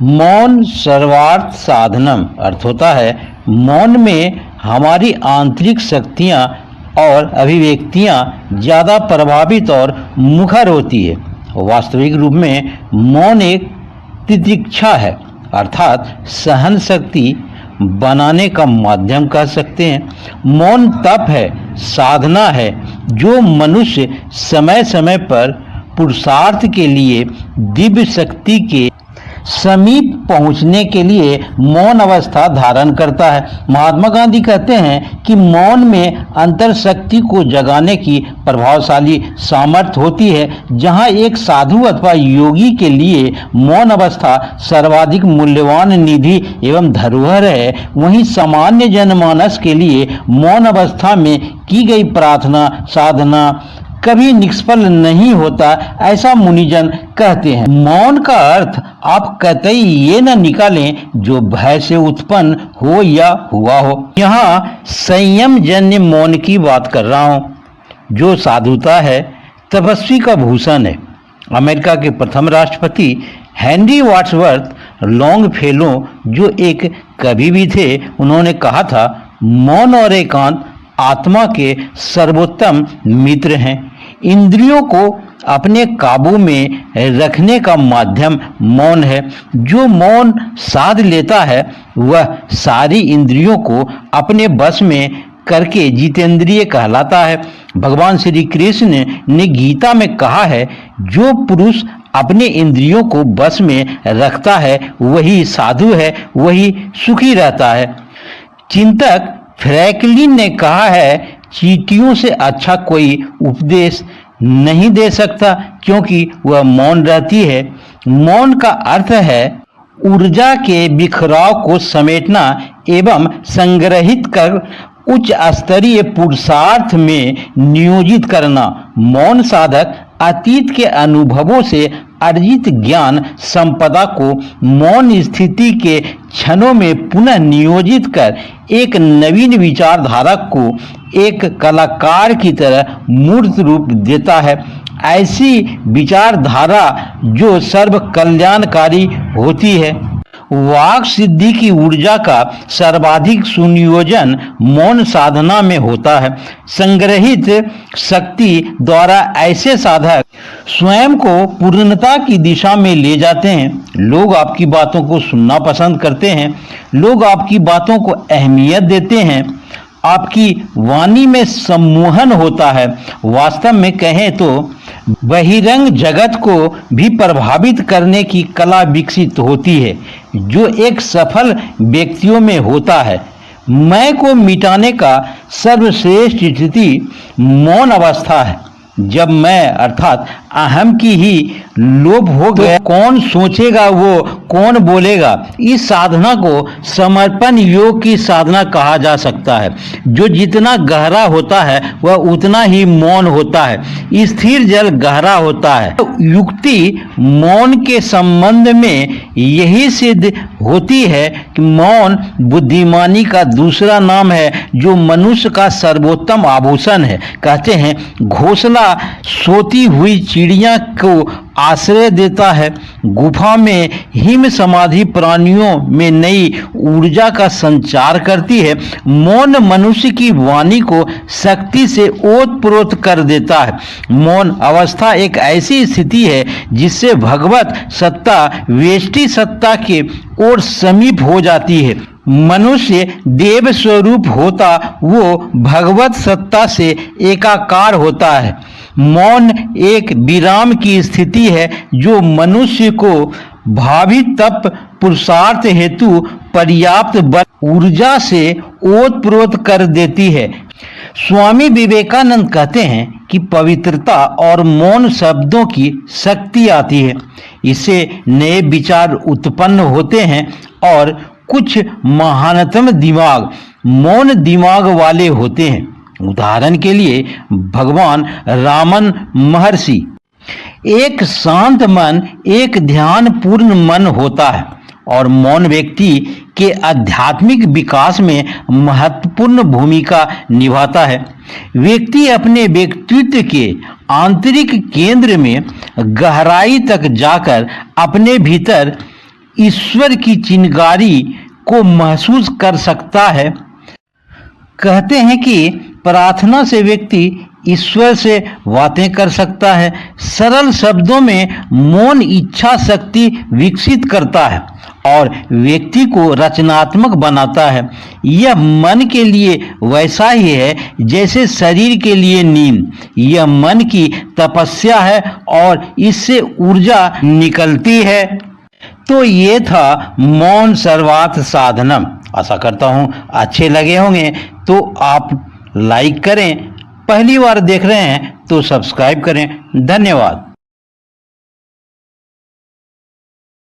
मौन सर्वार्थ साधनम अर्थ होता है मौन में हमारी आंतरिक शक्तियाँ और अभिव्यक्तियाँ ज़्यादा प्रभावित और मुखर होती है। वास्तविक रूप में मौन एक तितिक्षा है, अर्थात सहन शक्ति बनाने का माध्यम कह सकते हैं। मौन तप है, साधना है, जो मनुष्य समय समय पर पुरुषार्थ के लिए दिव्य शक्ति के समीप पहुंचने के लिए मौन अवस्था धारण करता है। महात्मा गांधी कहते हैं कि मौन में अंतर शक्ति को जगाने की प्रभावशाली सामर्थ्य होती है। जहां एक साधु अथवा योगी के लिए मौन अवस्था सर्वाधिक मूल्यवान निधि एवं धरोहर है, वहीं सामान्य जनमानस के लिए मौन अवस्था में की गई प्रार्थना साधना कभी निष्फल नहीं होता, ऐसा मुनिजन कहते हैं। मौन का अर्थ आप कतई ये न निकालें जो भय से उत्पन्न हो या हुआ हो। यहाँ संयम जन्य मौन की बात कर रहा हूँ, जो साधुता है, तपस्वी का भूषण है। अमेरिका के प्रथम राष्ट्रपति हेनरी वाड्सवर्थ लॉन्गफेलो, जो एक कवि भी थे, उन्होंने कहा था, मौन और एकांत आत्मा के सर्वोत्तम मित्र हैं। इंद्रियों को अपने काबू में रखने का माध्यम मौन है। जो मौन साध लेता है वह सारी इंद्रियों को अपने बस में करके जितेंद्रिय कहलाता है। भगवान श्री कृष्ण ने गीता में कहा है, जो पुरुष अपने इंद्रियों को बस में रखता है वही साधु है, वही सुखी रहता है। चिंतक फ्रैंकलिन ने कहा है, चींटियों से अच्छा कोई उपदेश नहीं दे सकता, क्योंकि वह मौन रहती है। मौन का अर्थ है ऊर्जा के बिखराव को समेटना एवं संग्रहित कर उच्च स्तरीय पुरुषार्थ में नियोजित करना। मौन साधक अतीत के अनुभवों से अर्जित ज्ञान संपदा को मौन स्थिति के क्षणों में पुनः नियोजित कर एक नवीन विचारधारा को एक कलाकार की तरह मूर्त रूप देता है। ऐसी विचारधारा जो सर्व कल्याणकारी होती है। वाक सिद्धि की ऊर्जा का सर्वाधिक सुनियोजन मौन साधना में होता है। संग्रहित शक्ति द्वारा ऐसे साधक स्वयं को पूर्णता की दिशा में ले जाते हैं। लोग आपकी बातों को सुनना पसंद करते हैं, लोग आपकी बातों को अहमियत देते हैं, आपकी वाणी में सम्मोहन होता है। वास्तव में कहें तो बहिरंग जगत को भी प्रभावित करने की कला विकसित होती है, जो एक सफल व्यक्तियों में होता है। मैं को मिटाने का सर्वश्रेष्ठ स्थिति मौन अवस्था है। जब मैं अर्थात अहम की ही लोभ हो गया, कौन सोचेगा वो कौन बोलेगा। इस साधना को समर्पण योग की साधना कहा जा सकता है। जो जितना गहरा होता है वह उतना ही मौन होता है। स्थिर जल गहरा होता है। युक्ति मौन के संबंध में यही सिद्ध होती है कि मौन बुद्धिमानी का दूसरा नाम है, जो मनुष्य का सर्वोत्तम आभूषण है। कहते हैं, घोंसला सोती हुई चिड़िया को आश्रय देता है। गुफा में हिम समाधि प्राणियों में नई ऊर्जा का संचार करती है। मौन मनुष्य की वाणी को शक्ति से ओतप्रोत कर देता है। मौन अवस्था एक ऐसी स्थिति है जिससे भगवत सत्ता वेष्टि सत्ता के ओर समीप हो जाती है। मनुष्य देव स्वरूप होता वो भगवत सत्ता से एकाकार होता है। मौन एक विराम की स्थिति है जो मनुष्य को भावी तप पुरुषार्थ हेतु पर्याप्त बल ऊर्जा से ओतप्रोत कर देती है। स्वामी विवेकानंद कहते हैं कि पवित्रता और मौन शब्दों की शक्ति आती है। इससे नए विचार उत्पन्न होते हैं और कुछ महानतम दिमाग मौन दिमाग वाले होते हैं। उदाहरण के लिए भगवान रामन महर्षि। एक शांत मन एक ध्यान पूर्ण मन होता है और मौन व्यक्ति के आध्यात्मिक विकास में महत्वपूर्ण भूमिका निभाता है। व्यक्ति अपने व्यक्तित्व के आंतरिक केंद्र में गहराई तक जाकर अपने भीतर ईश्वर की चिंगारी को महसूस कर सकता है। कहते हैं कि प्रार्थना से व्यक्ति ईश्वर से बातें कर सकता है। सरल शब्दों में मौन इच्छा शक्ति विकसित करता है और व्यक्ति को रचनात्मक बनाता है। यह मन के लिए वैसा ही है जैसे शरीर के लिए नींद। यह मन की तपस्या है और इससे ऊर्जा निकलती है। तो ये था मौन सर्वार्थ साधनम। आशा करता हूँ अच्छे लगे होंगे, तो आप लाइक करें। पहली बार देख रहे हैं तो सब्सक्राइब करें। धन्यवाद।